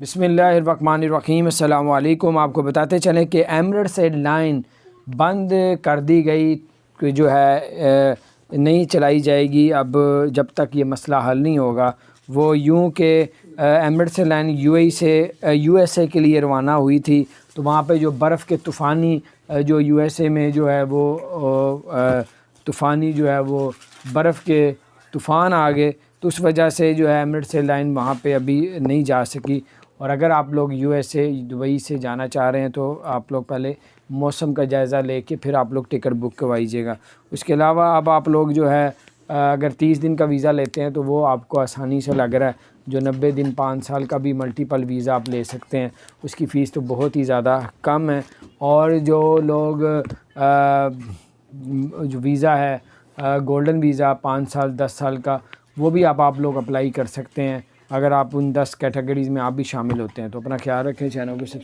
بسم اللہ الرحمن الرحیم۔ السلام علیکم۔ آپ کو بتاتے چلیں کہ ایمریٹس ایئر لائن بند کر دی گئی، جو ہے نہیں چلائی جائے گی اب جب تک یہ مسئلہ حل نہیں ہوگا۔ وہ یوں کہ Emirates airline U S A کے لیے روانہ ہوئی تھی، تو وہاں پہ جو برف کے طوفانی جو یو ایس اے میں جو ہے وہ طوفانی جو ہے وہ برف کے طوفان آ گئے، تو اس وجہ سے جو ہے ایمریٹس ایئر لائن وہاں پہ ابھی نہیں جا سکی۔ اور اگر آپ لوگ یو ایس اے دبئی سے جانا چاہ رہے ہیں تو آپ لوگ پہلے موسم کا جائزہ لے کے پھر آپ لوگ ٹکٹ بک کروائیے گا۔ اس کے علاوہ اب آپ لوگ جو ہے اگر 30 دن کا ویزا لیتے ہیں تو وہ آپ کو آسانی سے لگ رہا ہے، جو 90 دن 5 سال کا بھی ملٹیپل ویزا آپ لے سکتے ہیں، اس کی فیس تو بہت ہی زیادہ کم ہے۔ اور جو لوگ جو ویزا ہے گولڈن ویزا 5 سال 10 سال کا، وہ بھی آپ لوگ اپلائی کر سکتے ہیں اگر آپ ان 10 کیٹیگریز میں آپ بھی شامل ہوتے ہیں۔ تو اپنا خیال رکھیں، چینل کو